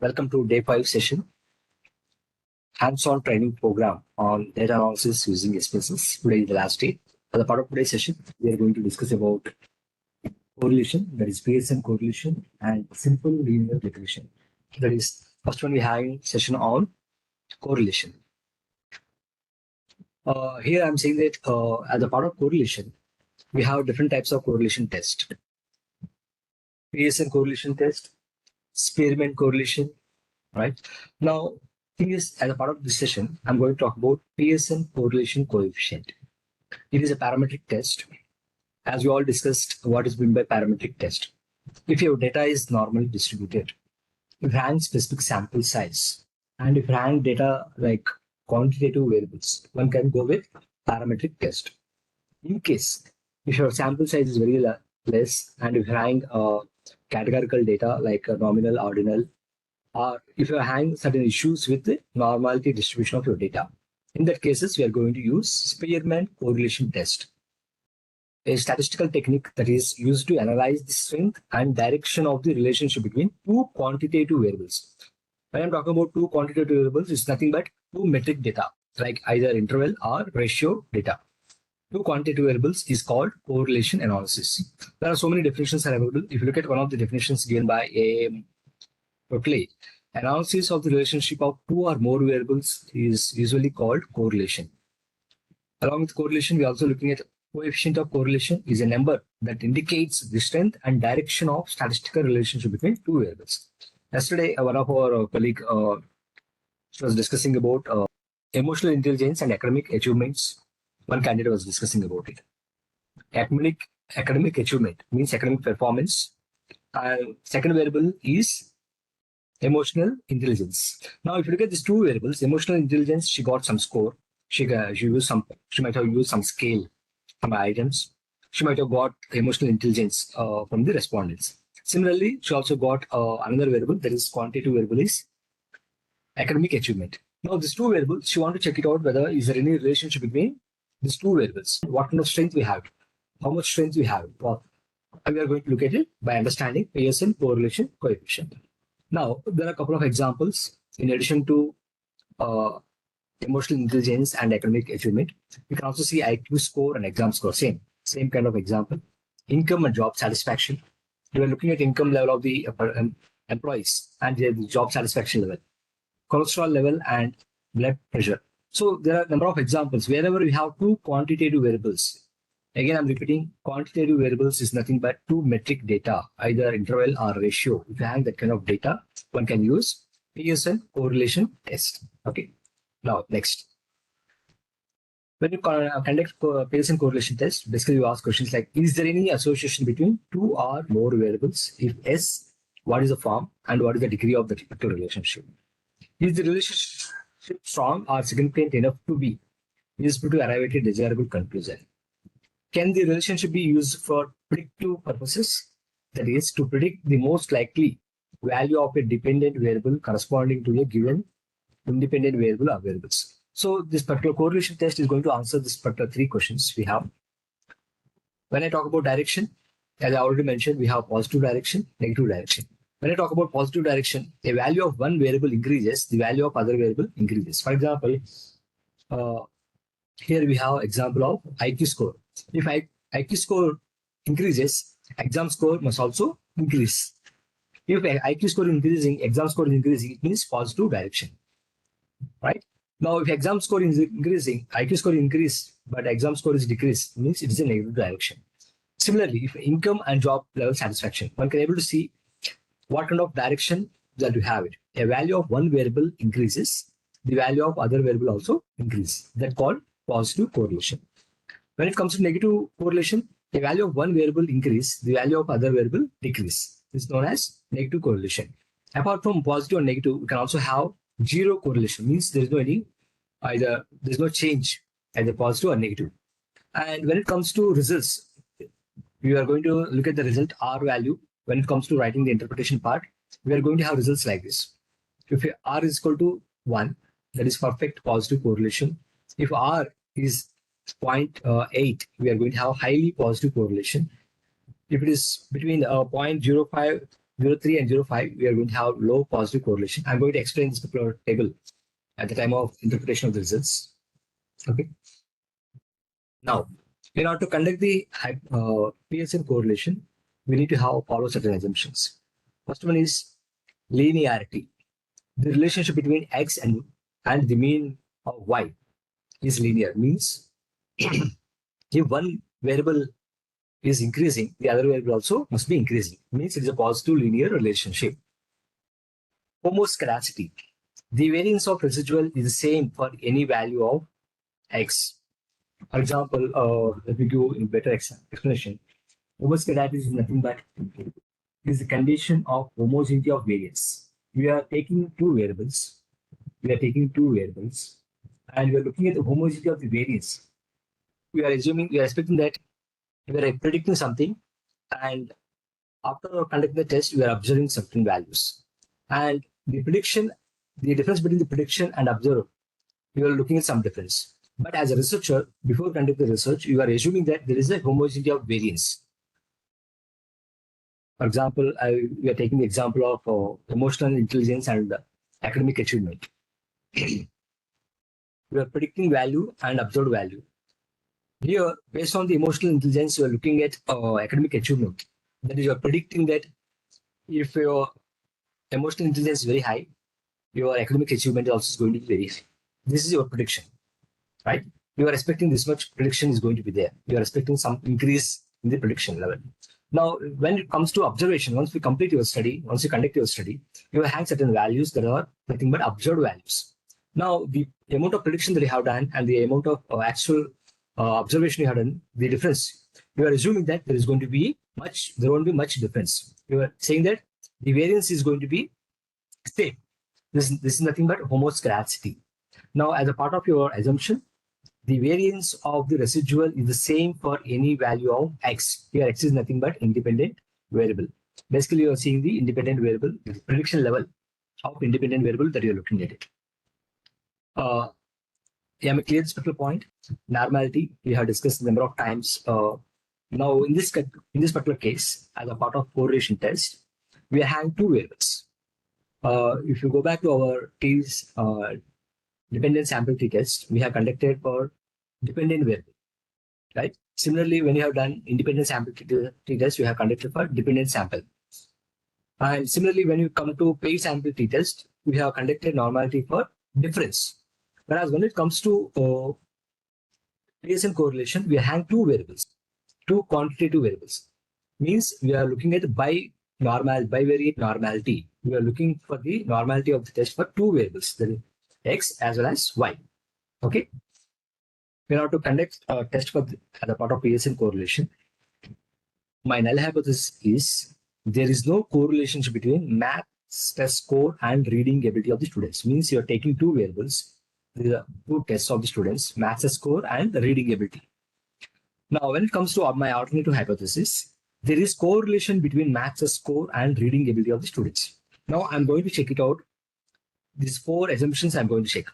Welcome to day 5 session, hands-on training program on data analysis using SPSS. Today is the last day. As a part of today's session, we are going to discuss about correlation, that is Pearson correlation, and simple linear regression. That is, first one we have session on correlation. Here I'm saying that as a part of correlation, we have different types of correlation test. Pearson correlation test, experiment correlation, right? Now, thing is, as a part of this session, I'm going to talk about Pearson correlation coefficient. It is a parametric test. As we all discussed, what is meant by parametric test? If your data is normally distributed, if you have specific sample size, and if you have data like quantitative variables, one can go with parametric test. In case, if your sample size is very less, and if you have categorical data like nominal, ordinal, or if you're having certain issues with the normality distribution of your data. In that cases, we are going to use Spearman correlation test, a statistical technique that is used to analyze the strength and direction of the relationship between two quantitative variables. When I'm talking about two quantitative variables, it's nothing but two metric data, like either interval or ratio data. Two quantitative variables is called correlation analysis. There are so many definitions available. If you look at one of the definitions given by Berkeley, analysis of the relationship of two or more variables is usually called correlation. Along with correlation, we are also looking at coefficient of correlation is a number that indicates the strength and direction of statistical relationship between two variables. Yesterday, one of our colleague was discussing about emotional intelligence and academic achievements. One candidate was discussing about it. Academic achievement means academic performance. Second variable is emotional intelligence. Now, if you look at these two variables, emotional intelligence, she got some score. She might have used some scale from items. She might have got emotional intelligence from the respondents. Similarly, she also got another variable, that is quantitative variable is academic achievement. Now, these two variables, she want to check it out whether is there any relationship between these two variables. What kind of strength we have, how much strength we have. Well, we are going to look at it by understanding Pearson correlation coefficient. Now, there are a couple of examples in addition to emotional intelligence and academic achievement. You can also see IQ score and exam score, same kind of example. Income and job satisfaction. We are looking at income level of the employees and the job satisfaction level, cholesterol level and blood pressure. So there are a number of examples wherever we have two quantitative variables. Again, I'm repeating, quantitative variables is nothing but two metric data, either interval or ratio. If you have that kind of data, one can use Pearson correlation test. Okay. Now, next. When you conduct Pearson correlation test, basically you ask questions like, is there any association between two or more variables? If yes, what is the form and what is the degree of the typical relationship? Is the relationship strong or significant enough to be useful to arrive at a desirable conclusion? Can the relationship be used for predictive purposes? That is, to predict the most likely value of a dependent variable corresponding to a given independent variable or variables. So this particular correlation test is going to answer this particular three questions we have. When I talk about direction, as I already mentioned, we have positive direction, negative direction. When I talk about positive direction, a value of one variable increases, the value of other variable increases. For example, here we have example of IQ score. If IQ score increases, exam score must also increase. If IQ score is increasing, exam score is increasing, it means positive direction, right? Now, if exam score is increasing, IQ score increase, but exam score is decreased, means it is a negative direction. Similarly, if income and job level satisfaction, one can able to see what kind of direction that you have it. A value of one variable increases, the value of other variable also increases. That's called positive correlation. When it comes to negative correlation, the value of one variable increase, the value of other variable decrease. This is known as negative correlation. Apart from positive and negative, we can also have zero correlation, means there is no there's no change either positive or negative. And when it comes to results, we are going to look at the result R value. When it comes to writing the interpretation part, we are going to have results like this. If R is equal to 1, that is perfect positive correlation. If R is 0.8, we are going to have highly positive correlation. If it is between 0.05 0.3 and 0.5, we are going to have low positive correlation. I'm going to explain this particular table at the time of interpretation of the results. Okay. Now, in order to conduct the Pearson correlation, we need to have follow certain assumptions. First one is linearity. The relationship between x and the mean of y is linear. Means if one variable is increasing, the other variable also must be increasing. Means it is a positive linear relationship. Homoscedasticity. The variance of residual is the same for any value of x. For example, let me give a better explanation. Homoscedasticity is nothing but is the condition of homogeneity of variance. We are taking two variables. And we are looking at the homogeneity of the variance. We are expecting that we are predicting something, and after conducting the test, we are observing certain values. And the difference between the prediction and observe, we are looking at some difference. But as a researcher, before conducting the research, you are assuming that there is a homogeneity of variance. For example, we are taking the example of emotional intelligence and academic achievement. We are predicting value and observed value. Here, based on the emotional intelligence, you are looking at academic achievement. That is, you are predicting that if your emotional intelligence is very high, your academic achievement also is going to be very high. This is your prediction, right? You are expecting this much prediction is going to be there. You are expecting some increase in the prediction level. Now, when it comes to observation, once you conduct your study, you will have certain values that are nothing but observed values. Now, the amount of prediction that you have done and the amount of actual observation you have done, the difference, you are assuming that there won't be much difference. You are saying that the variance is going to be same. This is nothing but homoscedasticity. Now, as a part of your assumption, the variance of the residual is the same for any value of x. Here, x is nothing but independent variable. Basically, you are seeing the independent variable, the prediction level of independent variable that you are looking at it. Am I clear this particular point? Normality, we have discussed a number of times. Now, in this particular case, as a part of correlation test, we are having two variables. If you go back to our case, dependent sample t-test, we have conducted for dependent variable, right? Similarly, when you have done independent sample t-test, you have conducted for dependent sample. And similarly, when you come to paid sample t-test, we have conducted normality for difference. Whereas when it comes to Pearson correlation, we have two variables, two quantitative variables. Means we are looking at bivariate normality. We are looking for the normality of the test for two variables, that is x as well as y. Okay. In order to conduct a test for as a part of Pearson correlation, my null hypothesis is there is no correlation between math test score and reading ability of the students. Means you are taking two variables, the two tests of the students, math test score and reading ability. Now, when it comes to my alternative hypothesis, there is correlation between math test score and reading ability of the students. Now, I'm going to check it out. These four assumptions I'm going to check.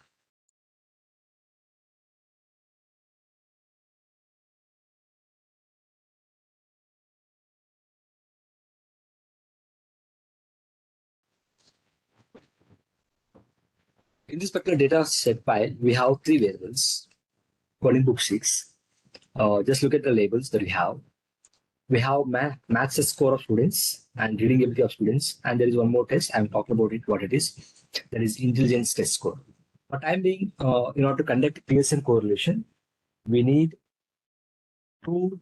In this particular data set file, we have three variables. According book 6, just look at the labels that we have. We have maths score of students and reading ability of students. And there is one more test. I'm talking about it, what it is. That is intelligence test score. For time being, in order to conduct Pearson correlation, we need two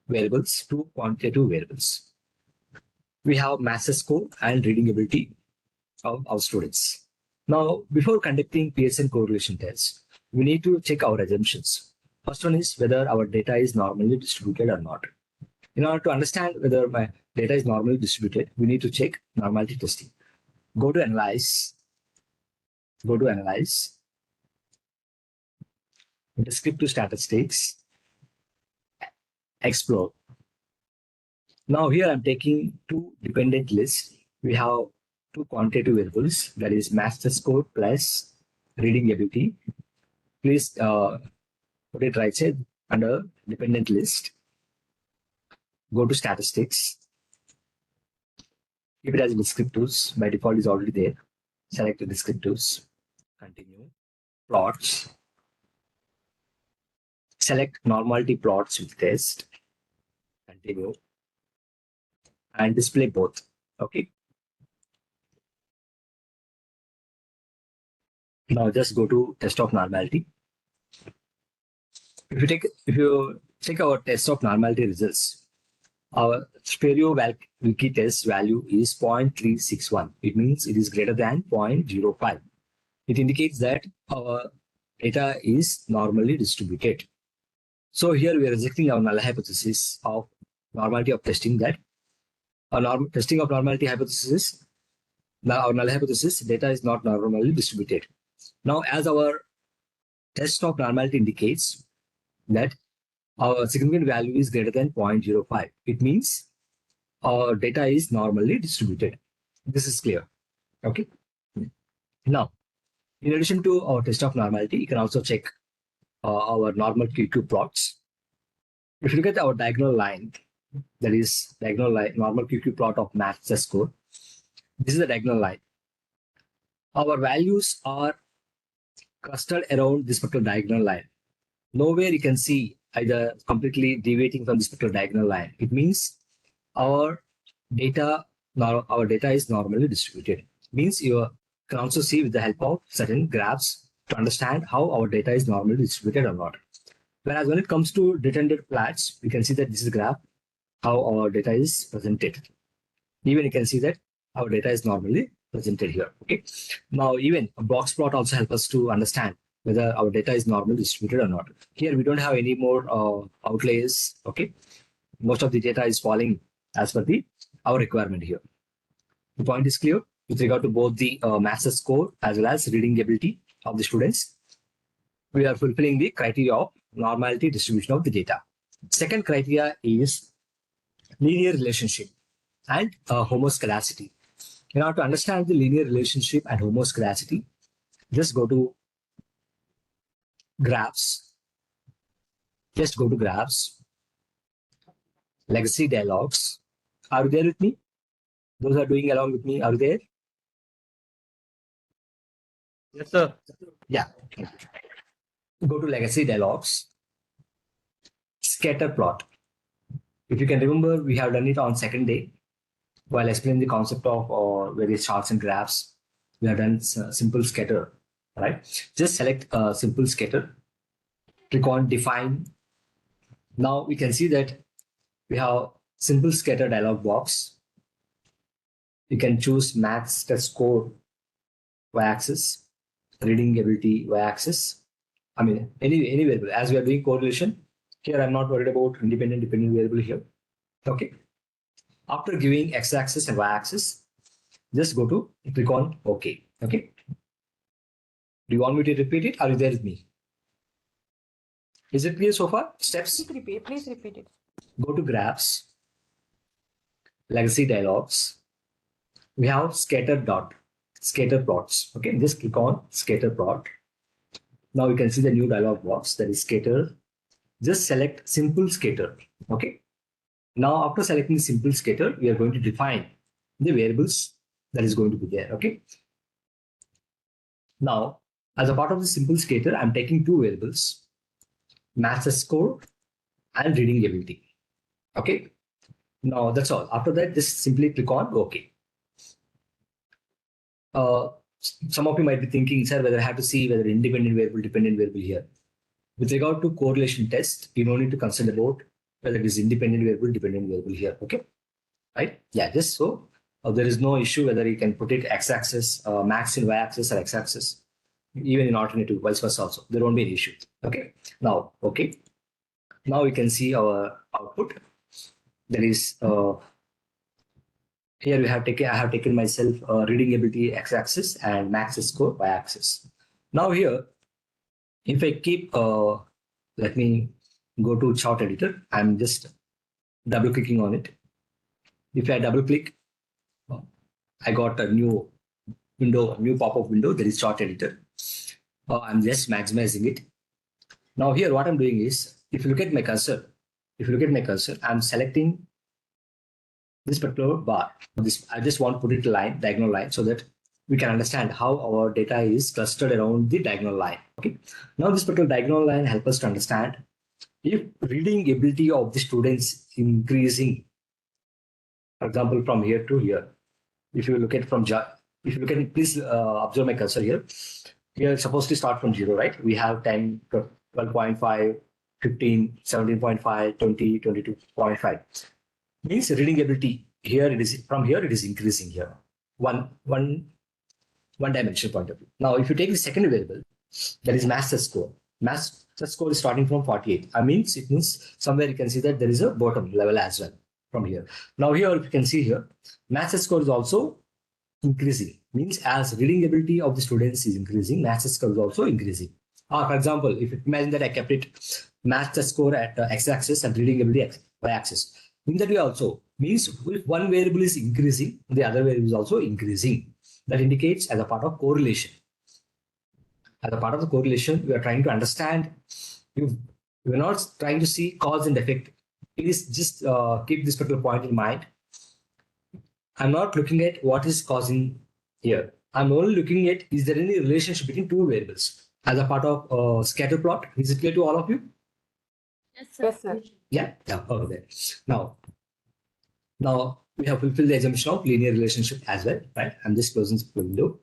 variables, two quantitative variables. We have maths score and reading ability of our students. Now, before conducting Pearson correlation tests, we need to check our assumptions. First one is whether our data is normally distributed or not. In order to understand whether my data is normally distributed, we need to check normality testing. Go to analyze, skip to statistics, explore. Now here I'm taking two dependent lists. We have two quantitative variables, that is master score plus reading ability. Please put it right side under dependent list. Go to statistics. Keep it as descriptives. By default is already there. Select the descriptives. Continue. Plots. Select normality plots with test. Continue. And display both. Okay. Now just go to test of normality. If you take our test of normality results, our stereo wiki test value is 0.361. It means it is greater than 0.05. It indicates that our data is normally distributed. So here we are rejecting our null hypothesis of normality of testing, that our testing of normality hypothesis, our null hypothesis, data is not normally distributed. Now, as our test of normality indicates that our significant value is greater than 0.05, it means our data is normally distributed. This is clear. Okay. Now, in addition to our test of normality, you can also check our normal QQ plots. If you look at our diagonal line, that is diagonal line, normal QQ plot of max score, this is the diagonal line. Our values are clustered around this particular diagonal line. Nowhere you can see either completely deviating from this particular diagonal line. It means our data is normally distributed. It means you can also see with the help of certain graphs to understand how our data is normally distributed or not. Whereas when it comes to detended plots, we can see that this is a graph, how our data is presented. Even you can see that our data is normally presented here. Okay. Now, even a box plot also helps us to understand whether our data is normally distributed or not. Here we don't have any more outliers. Okay. Most of the data is falling as per our requirement here. The point is clear with regard to both the math score as well as reading ability of the students. We are fulfilling the criteria of normality distribution of the data. Second criteria is linear relationship and homoscedasticity. In order to understand the linear relationship and homoscedasticity, just go to graphs. Just go to graphs. Legacy dialogues. Are you there with me? Those who are doing along with me, are you there? Yes, sir. Yeah. Go to legacy dialogues. Scatter plot. If you can remember, we have done it on second day while explaining the concept of various charts and graphs. We have done simple scatter, right? Just select simple scatter. Click on define. Now we can see that we have simple scatter dialog box. You can choose max test score y-axis, reading ability y-axis. I mean, any variable. As we are doing correlation, here I'm not worried about independent dependent variable here. Okay. After giving x-axis and y-axis, just go to click on OK. Okay. Do you want me to repeat it? Are you there with me? Is it clear so far? Steps? Please repeat it. Go to graphs, legacy dialogues. We have scatter plots. Okay, just click on scatter plot. Now you can see the new dialog box, that is scatter. Just select simple scatter. Okay. Now after selecting simple scatter, we are going to define the variables that is going to be there. Okay. Now, as a part of the simple scatter, I'm taking two variables, math score and reading ability. Okay. Now that's all. After that, just simply click on OK. Some of you might be thinking, sir, whether I have to see whether independent variable, dependent variable here. With regard to correlation test, you don't need to consider about whether it is independent variable, dependent variable here. Okay. Right. Yeah. Just so there is no issue whether you can put it x-axis, max in y-axis or x-axis, even in alternative, vice versa also. There won't be an issue. Okay. Now, okay. Now we can see our output. There is here I have taken myself reading ability x-axis and max score y-axis. Now here, if I keep, let me go to chart editor. I'm just double clicking on it. If I double click, I got a new window, new pop-up window. There is chart editor. I'm just maximizing it. Now here, what I'm doing is, if you look at my cursor, I'm selecting this particular bar. I just want to put it line, diagonal line, so that we can understand how our data is clustered around the diagonal line. Okay. Now this particular diagonal line helps us to understand if reading ability of the students increasing, for example, from here to here. If you look at if you look at it, please observe my cursor here. Here it's supposed to start from 0, right? We have 10, 12.5, 15, 17.5, 20, 22.5. Means reading ability here it is from here it is increasing here. One dimension point of view. Now, if you take the second variable, that is master score. Master score is starting from 48. It means somewhere you can see that there is a bottom level as well from here. Now here if you can see here, master score is also increasing. Means as reading ability of the students is increasing, master score is also increasing. For example, if you imagine that I kept it master score at x-axis and reading ability y-axis. In that way also means if one variable is increasing, the other variable is also increasing. That indicates as a part of correlation. As a part of the correlation, we are trying to understand. We're not trying to see cause and effect. It is just keep this particular point in mind. I'm not looking at what is causing here. I'm only looking at is there any relationship between two variables as a part of scatter plot. Is it clear to all of you? Yes, sir. Yes, sir. Yeah. Over there. Now we have fulfilled the assumption of linear relationship as well, right? I'm just closing the window.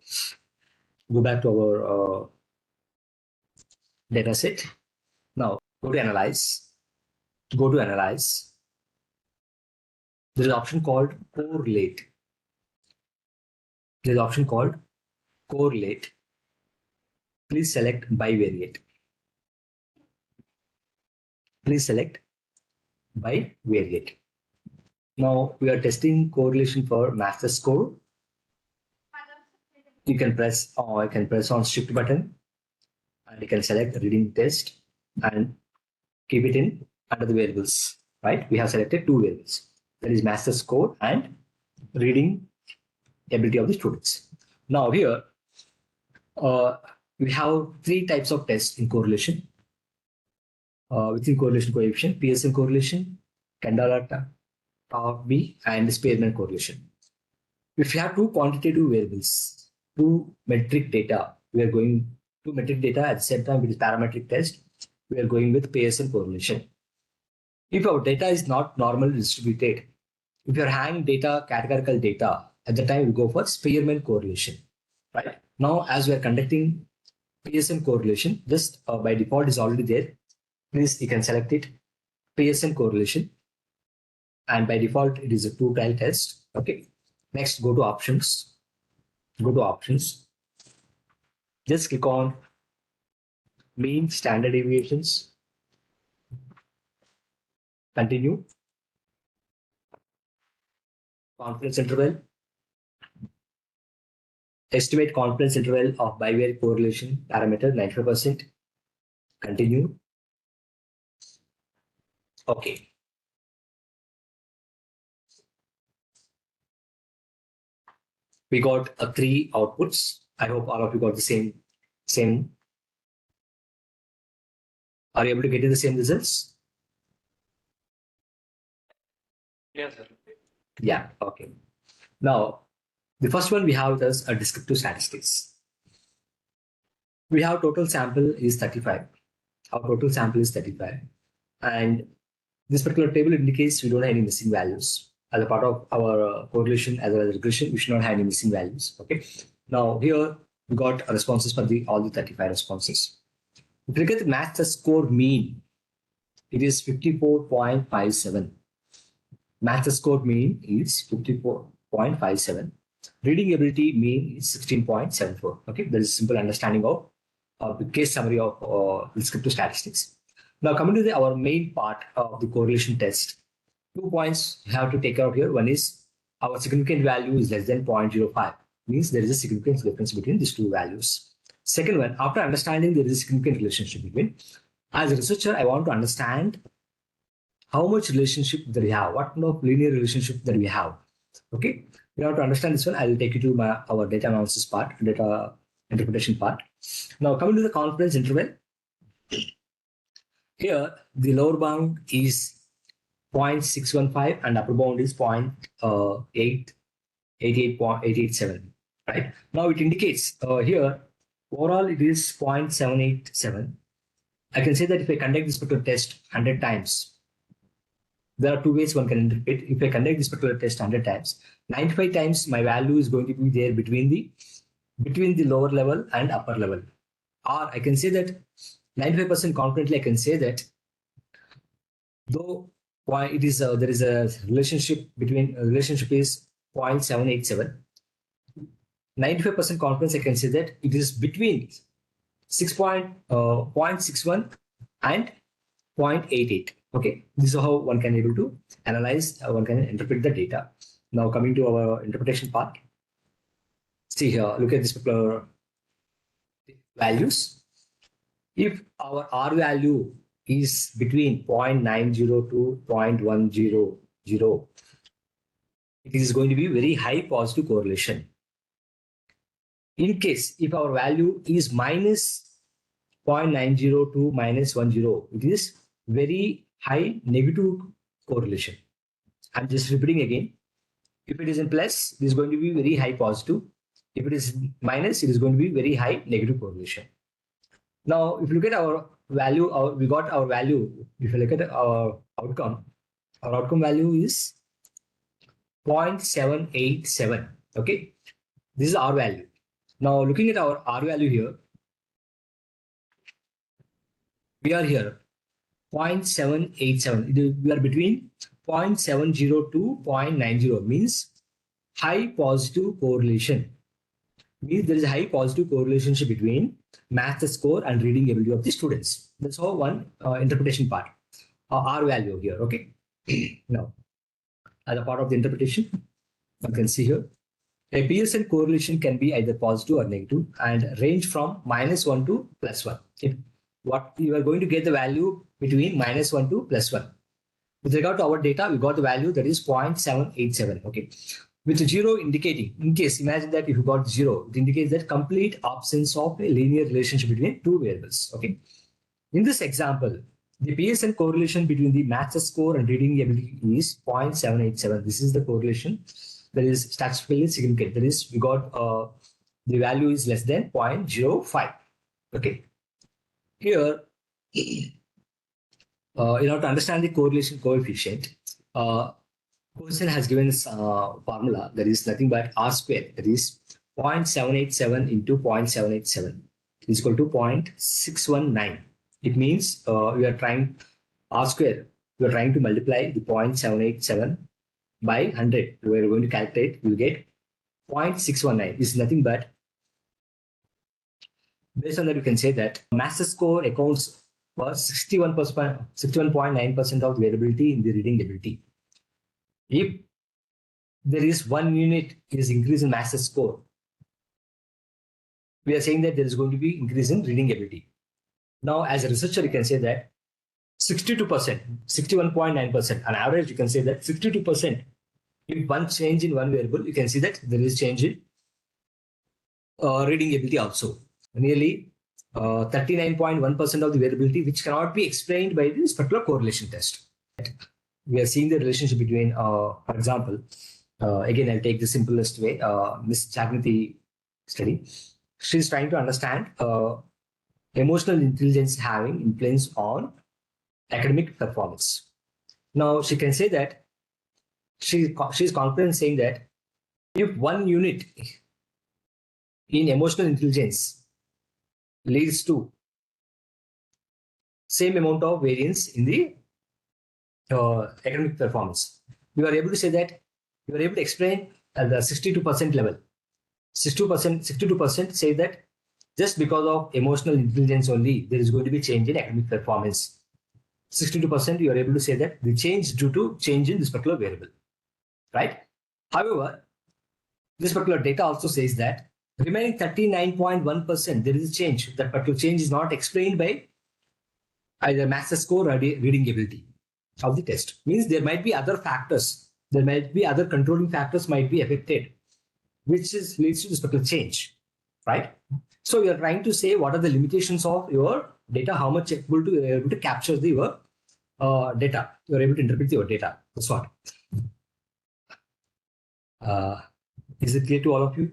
Go back to our data set. Now go to analyze. Go to analyze. There is an option called correlate. There is an option called correlate. Please select bivariate. Please select bivariate. Now we are testing correlation for master score. You can press on shift button and you can select reading test and keep it in under the variables, right? We have selected two variables. That is master score and reading ability of the students. Now here we have three types of tests in correlation. Within correlation coefficient, Pearson correlation, Candela B, and Spearman correlation. If you have two quantitative variables, two metric data, we are going to metric data at the same time with the parametric test, we are going with Pearson correlation. If our data is not normally distributed, if you're having data, categorical data, at the time we go for Spearman correlation, right? Now, as we are conducting Pearson correlation, just by default is already there. Please, you can select it, Pearson correlation. And by default, it is a two-tile test. Okay. Next, go to options. Go to options. Just click on mean standard deviations. Continue. Confidence interval. Estimate confidence interval of bivariate correlation parameter 95%. Continue. Okay. We got three outputs. I hope all of you got the same. Are you able to get the same results? Yes, sir. Yeah. Okay. Now, the first one we have is a descriptive statistics. We have total sample is 35. Our total sample is 35. And this particular table indicates we don't have any missing values. As a part of our correlation as well as regression, we should not have any missing values. Okay. Now here we got responses for all the 35 responses. If you look at the master score mean, it is 54.57. Master score mean is 54.57. Reading ability mean is 16.74. Okay, there is a simple understanding of the case summary of descriptive statistics. Now coming to our main part of the correlation test, 2 points you have to take out here. One is our significant value is less than 0.05. Means there is a significant difference between these two values. Second one, after understanding there is a significant relationship between, as a researcher, I want to understand how much relationship that we have, what kind of linear relationship that we have. Okay, you have to understand this one. I will take you to our data analysis part, data interpretation part. Now coming to the confidence interval. Here, the lower bound is 0.615 and upper bound is 0.887, right? Now it indicates here, overall it is 0.787. I can say that if I conduct this particular test 100 times, there are two ways one can interpret. If I conduct this particular test 100 times, 95 times my value is going to be there between the lower level and upper level. Or I can say that 95% confidently I can say that though it is there is a relationship is 0.787, 95% confidence I can say that it is between 0.61 and 0.88. Okay, this is how one can able to analyze, one can interpret the data. Now coming to our interpretation part. See here, look at this particular values. If our R value is between 0.90 to 0.100, it is going to be very high positive correlation. In case if our value is minus 0.90 to minus 10, it is very high negative correlation. I'm just repeating again. If it is in plus, it is going to be very high positive. If it is minus, it is going to be very high negative correlation. Now, if you look at our value, we got our value. If you look at our outcome value is 0.787. Okay, this is our value. Now, looking at our R value here, we are here 0.787. We are between 0.70 to 0.90, means high positive correlation. Means there is a high positive correlation between math score and reading ability of the students. That's how one interpretation part. R value here. Okay. Now, as a part of the interpretation, you can see here a Pearson correlation can be either positive or negative and range from -1 to +1. What you are going to get the value between -1 to +1. With regard to our data, we got the value that is 0.787. Okay. With 0 indicating, in case, imagine that if you got 0, it indicates that complete absence of a linear relationship between two variables. Okay. In this example, the Pearson correlation between the math score and reading ability is 0.787. This is the correlation that is statistically significant. That is, we got the value is less than 0.05. Okay. Here, in order to understand the correlation coefficient, Pearson has given this formula that is nothing but R square, that is 0.787 into 0.787 is equal to 0.619. It means we are trying R square, we are trying to multiply the 0.787 by 100. We are going to calculate, we will get 0.619. This is nothing but, based on that, we can say that math score accounts for 61.9% of variability in the reading ability. If there is 1 unit is increase in math score, we are saying that there is going to be increase in reading ability. Now, as a researcher, you can say that 62%, 61.9%, on average, you can say that 62%. If one change in one variable, you can see that there is change in reading ability also. Nearly 39.1% of the variability, which cannot be explained by this particular correlation test. We are seeing the relationship between, for example, again, I'll take the simplest way, Miss Jagnati study. She's trying to understand emotional intelligence having influence on academic performance. Now, she can say that she's confident saying that if 1 unit in emotional intelligence leads to same amount of variance in the academic performance, we are able to say that we are able to explain at the 62% level. 62% say that just because of emotional intelligence only, there is going to be change in academic performance. 62% you are able to say that the change due to change in this particular variable, right? However, this particular data also says that remaining 39.1%, there is a change. That particular change is not explained by either math score or reading ability of the test. Means there might be other factors. There might be other controlling factors might be affected, which leads to this particular change, right? So we are trying to say what are the limitations of your data, how much able to capture your data. You're able to interpret your data. That's what. Is it clear to all of you?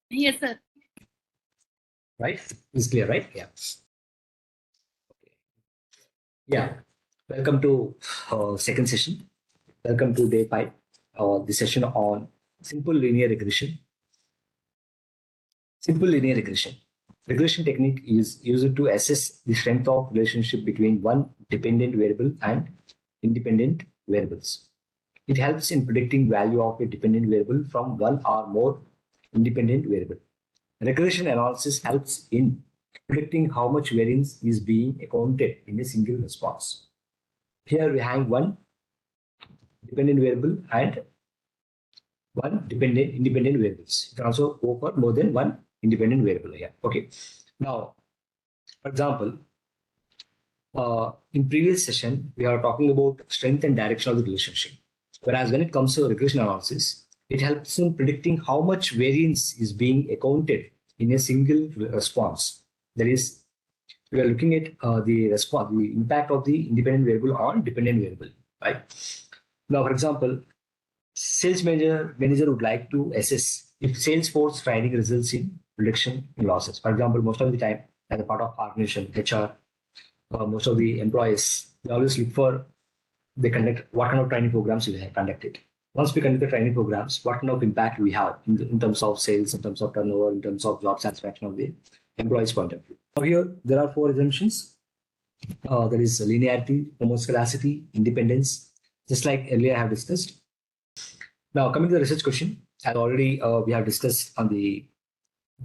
Yes, sir. Right? It's clear, right? Yeah. Yeah. Welcome to second session. Welcome to day 5. The session on simple linear regression. Simple linear regression. Regression technique is used to assess the strength of relationship between one dependent variable and independent variables. It helps in predicting value of a dependent variable from one or more independent variable. Regression analysis helps in predicting how much variance is being accounted in a single response. Here we have one dependent variable and one independent variables. You can also go for more than one independent variable here. Okay. Now, for example, in previous session, we are talking about strength and direction of the relationship. Whereas when it comes to regression analysis, it helps in predicting how much variance is being accounted in a single response. That is, we are looking at the response, the impact of the independent variable on dependent variable, right? Now, for example, manager would like to assess if Salesforce training results in reduction in losses. For example, most of the time, as a part of organization, HR, most of the employees, they always look for they conduct what kind of training programs we have conducted. Once we conduct the training programs, what kind of impact we have in terms of sales, in terms of turnover, in terms of job satisfaction of the employees' point of view. Now here, there are 4 assumptions. There is linearity, homoscedasticity, independence, just like earlier I have discussed. Now coming to the research question, as already we have discussed on the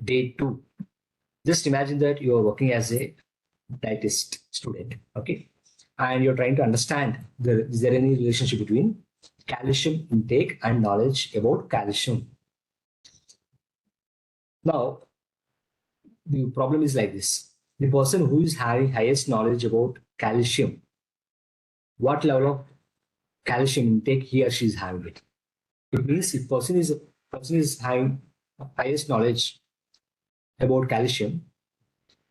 day 2. Just imagine that you are working as a dietist student, okay? And you're trying to understand is there any relationship between calcium intake and knowledge about calcium. Now, the problem is like this. The person who is having highest knowledge about calcium, what level of calcium intake he or she is having it. It means if person is having highest knowledge about calcium,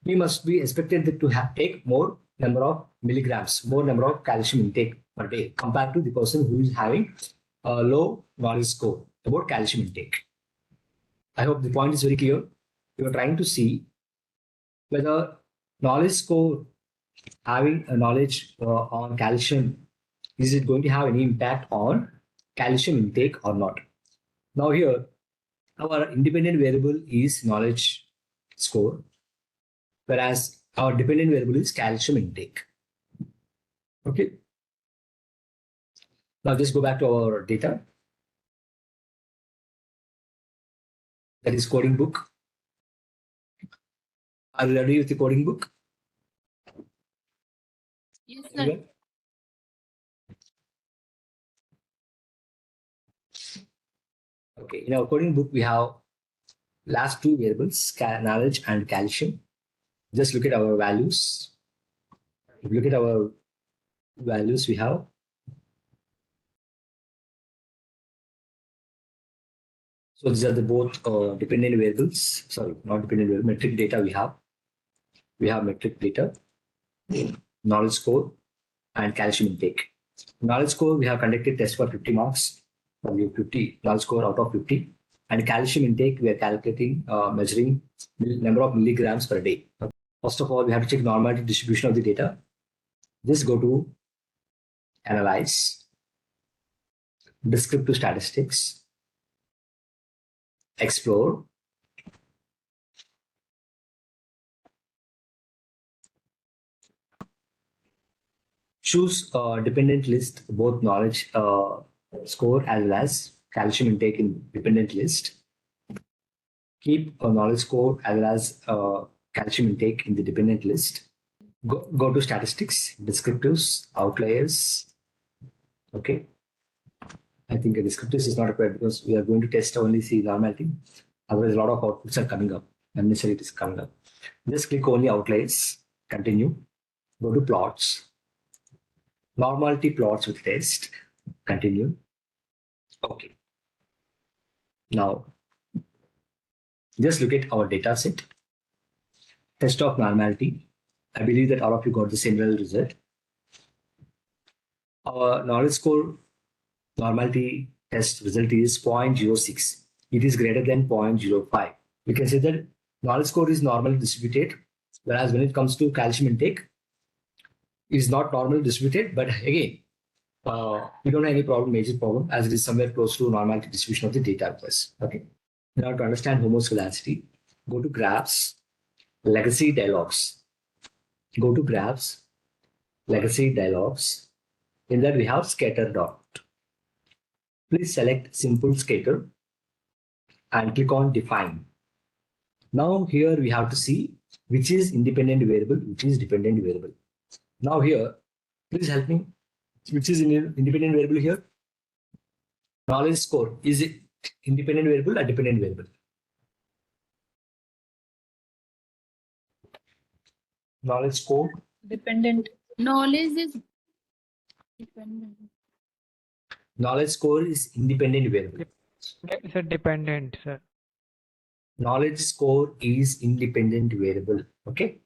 he must be expected to take more number of milligrams, more number of calcium intake per day compared to the person who is having a low knowledge score about calcium intake. I hope the point is very clear. You are trying to see whether knowledge score having a knowledge on calcium, is it going to have any impact on calcium intake or not? Now here, our independent variable is knowledge score, whereas our dependent variable is calcium intake. Okay. Now just go back to our data. That is coding book. Are you ready with the coding book? Yes, sir. Everyone? Okay. In our coding book, we have last 2 variables, knowledge and calcium. Just look at our values. If you look at our values, we have so these are the both dependent variables. Sorry, not dependent variable, metric data we have. We have metric data, knowledge score, and calcium intake. Knowledge score, we have conducted test for 50 marks. We have 50 knowledge score out of 50. And calcium intake, we are calculating, measuring number of milligrams per day. First of all, we have to check normality distribution of the data. Just go to analyze, descriptive statistics, explore, choose dependent list, both knowledge score as well as calcium intake in dependent list. Keep a knowledge score as well as calcium intake in the dependent list. Go to statistics, descriptives, outliers. Okay. I think a descriptives is not required because we are going to test only see normality. Otherwise, a lot of outputs are coming up. Unnecessary it is coming up. Just click only outliers. Continue. Go to plots. Normality plots with test. Continue. Okay. Now, just look at our data set. Test of normality. I believe that all of you got the similar result. Our knowledge score normality test result is 0.06. It is greater than 0.05. We can say that knowledge score is normally distributed, whereas when it comes to calcium intake, it is not normally distributed. But again, we don't have any problem, major problem, as it is somewhere close to normality distribution of the data with us. Okay. Now to understand homoscedasticity, go to graphs, legacy dialogues. Go to graphs, legacy dialogues. In that we have scatter dot. Please select simple scatter and click on define. Now here we have to see which is independent variable, which is dependent variable. Now here, please help me. Which is independent variable here? Knowledge score. Is it independent variable or dependent variable? Knowledge score. Dependent. Knowledge is dependent. Knowledge score is independent variable. It's a dependent, sir. Knowledge score is independent variable. Okay.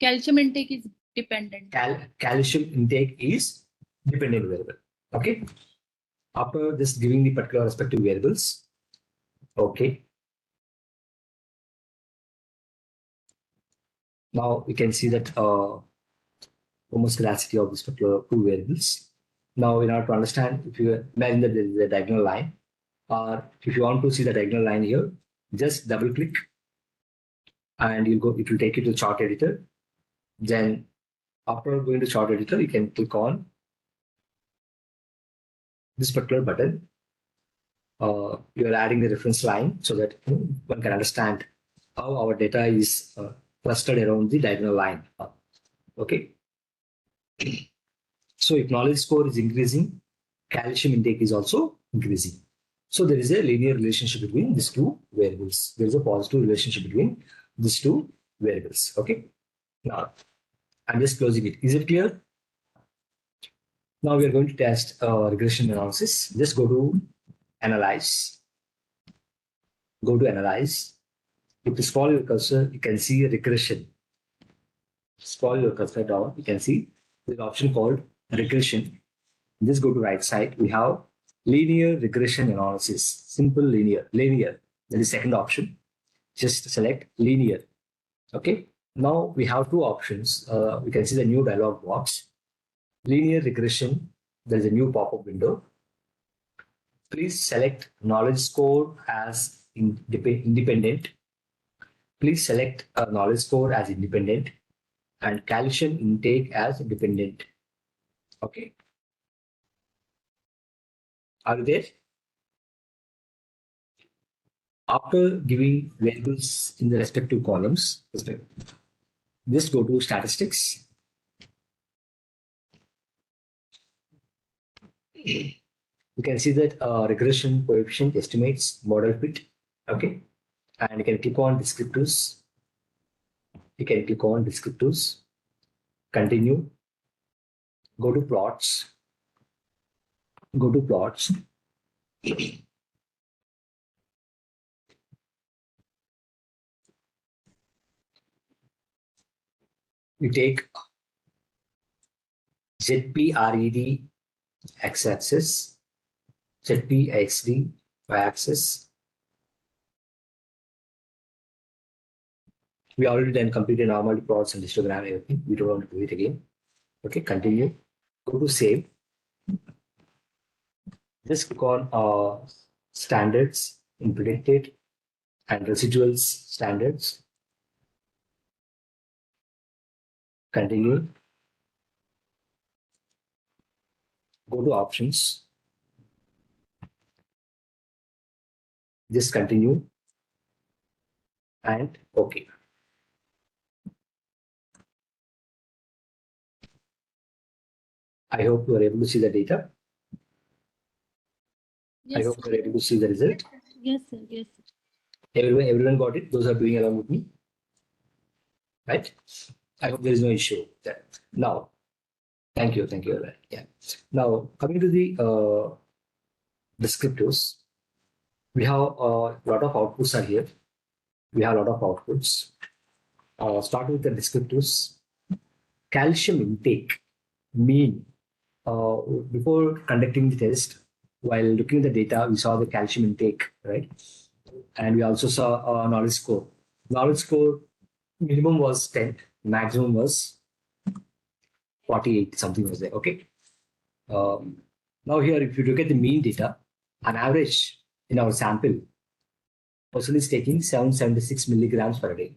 Calcium intake is dependent. Calcium intake is dependent variable. Okay. After this giving the particular respective variables. Okay. Now we can see that homoscedasticity of this particular two variables. Now, in order to understand, if you imagine that there is a diagonal line, or if you want to see the diagonal line here, just double click and you go. It will take you to chart editor. Then, after going to chart editor, you can click on this particular button. You are adding the reference line so that one can understand how our data is clustered around the diagonal line. Okay. So if knowledge score is increasing, calcium intake is also increasing. So there is a linear relationship between these two variables. There is a positive relationship between these two variables. Okay. Now I'm just closing it. Is it clear? Now we are going to test regression analysis. Just go to analyze. Go to analyze. If you scroll your cursor, you can see a regression. Scroll your cursor down, you can see there's an option called regression. Just go to right side. We have linear regression analysis. Simple linear. Linear. That is second option. Just select linear. Okay. Now we have two options. We can see the new dialog box. Linear regression. There is a new pop-up window. Please select knowledge score as independent. Please select a knowledge score as independent and calcium intake as dependent. Okay. Are you there? After giving variables in the respective columns, just go to statistics. You can see that regression coefficient estimates model fit. Okay. And you can click on descriptors. You can click on descriptors. Continue. Go to plots. Go to plots. You take ZPRED x-axis, ZPXD y-axis. We already then completed normal plots and histogram, everything. We don't want to do it again. Okay, continue. Go to save. Just click on standards in predicted and residuals standards. Continue. Go to options. Just continue. And okay. I hope you are able to see the data. Yes, I hope sir. you are able to see the result. Yes, sir. Yes, sir. Everyone got it. Those are doing along with me. Right? I hope there is no issue there. Now, thank you. Thank you. Yeah. Now, coming to the descriptors, we have a lot of outputs are here. We have a lot of outputs. Start with the descriptors. calcium intake mean before conducting the test, while looking at the data, we saw the calcium intake, right? And we also saw knowledge score. Knowledge score minimum was 10, maximum was 48, something was there. Okay. Now here, if you look at the mean data, on average in our sample, person is taking 776 milligrams per day.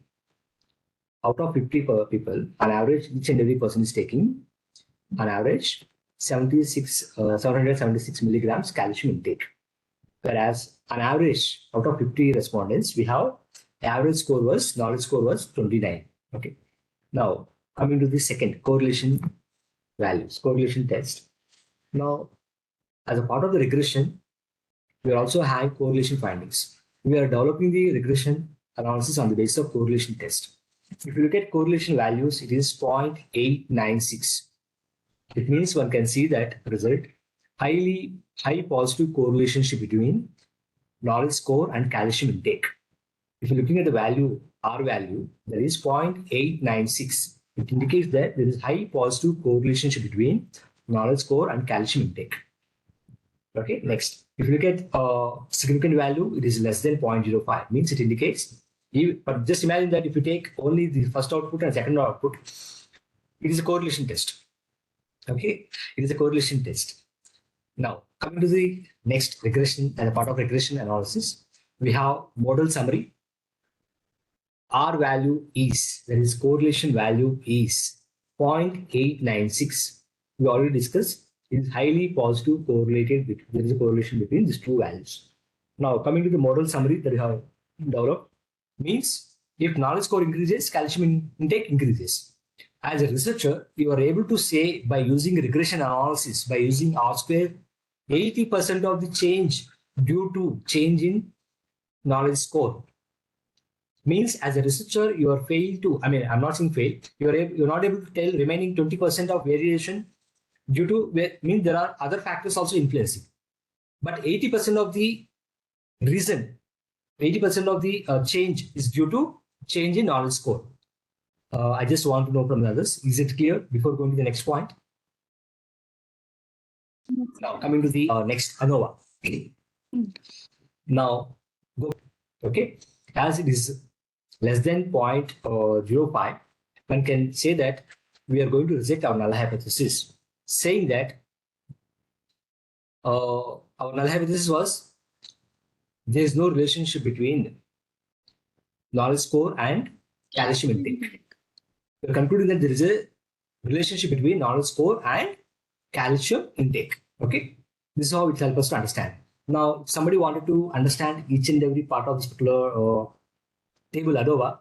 Out of 50 people, on average, each and every person is taking, on average, 776 milligrams calcium intake. Whereas on average, out of 50 respondents, we have average score was, knowledge score was 29. Okay. Now, coming to the second, correlation values, correlation test. Now, as a part of the regression, we are also having correlation findings. We are developing the regression analysis on the basis of correlation test. If you look at correlation values, it is 0.896. It means one can see that result high positive correlation between knowledge score and calcium intake. If you're looking at the value, R value, that is 0.896. It indicates that there is high positive correlation between knowledge score and calcium intake. Okay, next. If you look at significant value, it is less than 0.05. Means it indicates, but just imagine that if you take only the first output and second output, it is a correlation test. Okay, it is a correlation test. Now, coming to the next regression, as a part of regression analysis, we have model summary. R value is, that is correlation value is 0.896. We already discussed, it is highly positive correlated, there is a correlation between these two values. Now, coming to the model summary that we have developed, means if knowledge score increases, calcium intake increases. As a researcher, you are able to say by using regression analysis, by using R square, 80% of the change due to change in knowledge score. Means as a researcher, you are failed to, I'm not saying fail, you're not able to tell remaining 20% of variation due to, means there are other factors also influencing. But 80% of the reason, 80% of the change is due to change in knowledge score. I just want to know from the others, is it clear before going to the next point? Now coming to the next ANOVA. Now go, okay, as it is less than 0.05, one can say that we are going to reject our null hypothesis, saying that our null hypothesis was there is no relationship between knowledge score and calcium intake. We are concluding that there is a relationship between knowledge score and calcium intake. Okay, this is how it helps us to understand. Now, if somebody wanted to understand each and every part of this particular table ANOVA,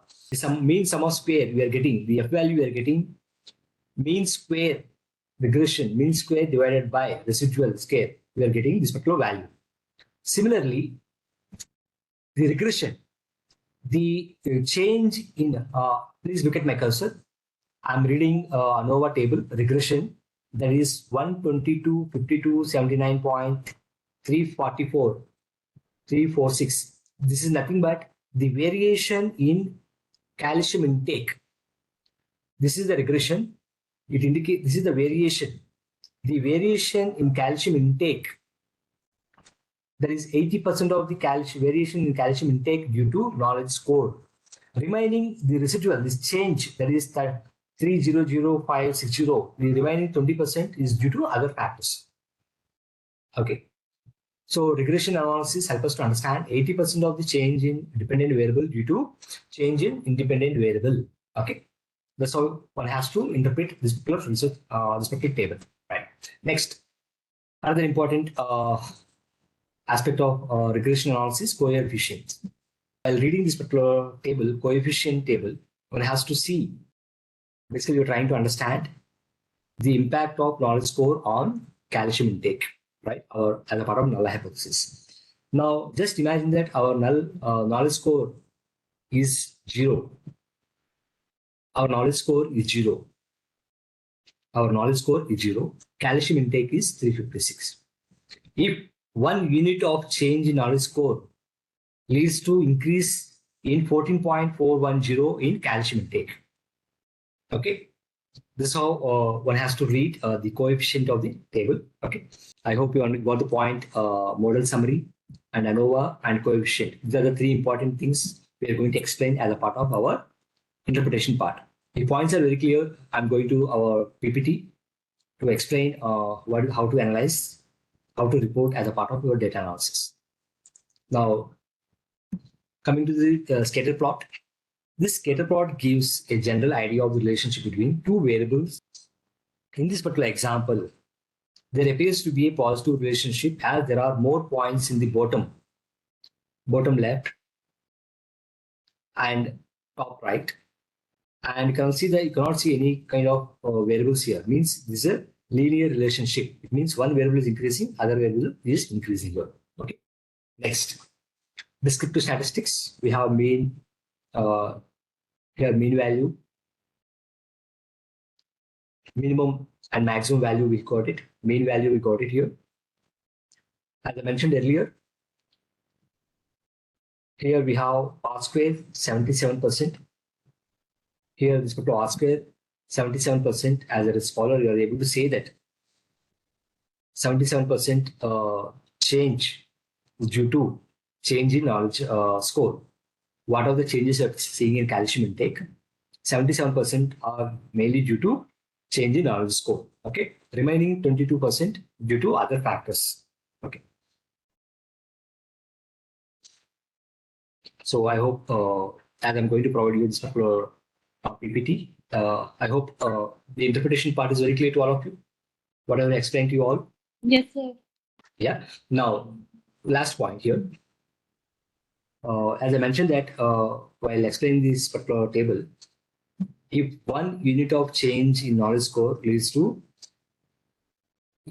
mean sum of square we are getting, the F value we are getting, mean square regression, mean square divided by residual square, we are getting this particular value. Similarly, the regression, the change in, please look at my cursor. I'm reading ANOVA table regression, that is 122, 52, 79.344, 346. This is nothing but the variation in calcium intake. This is the regression. It indicates this is the variation. The variation in calcium intake, that is 80% of the variation in calcium intake due to knowledge score. Remaining the residual, this change, that is that 300560, the remaining 20% is due to other factors. Okay. So regression analysis helps us to understand 80% of the change in dependent variable due to change in independent variable. Okay. That's how one has to interpret this particular research, this particular table. Right. Next, another important aspect of regression analysis, coefficients. While reading this particular table, coefficient table, one has to see, basically you're trying to understand the impact of knowledge score on calcium intake, right? Or as a part of null hypothesis. Now, just imagine that our knowledge score is 0. Our knowledge score is 0. Our knowledge score is 0. Calcium intake is 356. If 1 unit of change in knowledge score leads to increase in 14.410 in calcium intake. Okay. this is how one has to read the coefficient of the table. Okay. I hope you got the point. Model summary and ANOVA and coefficient. These are the three important things we are going to explain as a part of our interpretation part. The points are very clear. I'm going to our PPT to explain how to analyze, how to report as a part of your data analysis. Now, coming to the scatter plot. This scatter plot gives a general idea of the relationship between two variables. In this particular example, there appears to be a positive relationship as there are more points in the bottom left and top right. And you can see that you cannot see any kind of variables here. It means this is a linear relationship. It means one variable is increasing, other variable is increasing here. Okay. Next, descriptive statistics. We have mean here mean value, minimum and maximum value. We got it. Mean value we got it here. As I mentioned earlier, here we have R square 77%. Here this particular R square 77%. As a scholar, you are able to say that 77% change is due to change in knowledge score. What are the changes you are seeing in calcium intake? 77% are mainly due to change in knowledge score. Okay. Remaining 22% due to other factors. Okay. So I hope as I'm going to provide you this particular PPT, I hope the interpretation part is very clear to all of you. Whatever I explained to you all. Yes, sir. Yeah. Now, last point here. As I mentioned that while explaining this particular table, if 1 unit of change in knowledge score leads to,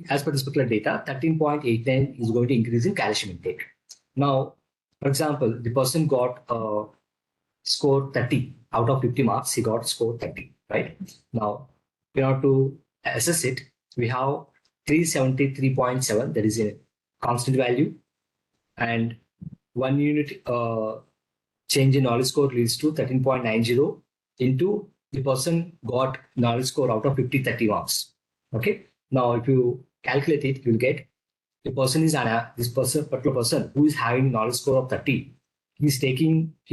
as per this particular data, 13.89 is going to increase in calcium intake. Now, for example, the person got score 30 out of 50 marks. He got score 30, right? Now, in order to assess it, we have 373.7, that is a constant value, and 1 unit change in knowledge score leads to 13.90 into the person got knowledge score out of 50, 30 marks. Okay. Now, if you calculate it, you'll get the person is particular person who is having knowledge score of 30. He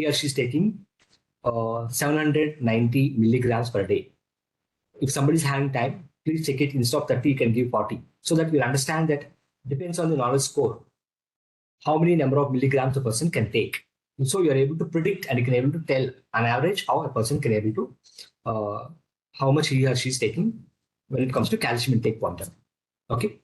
or she is taking 790 milligrams per day. If somebody is having time, please check it. Instead of 30, you can give 40. So that you'll understand that depends on the knowledge score, how many number of milligrams a person can take. And so you're able to predict and you can able to tell on average how a person can able to how much he or she is taking when it comes to calcium intake quantum. Okay.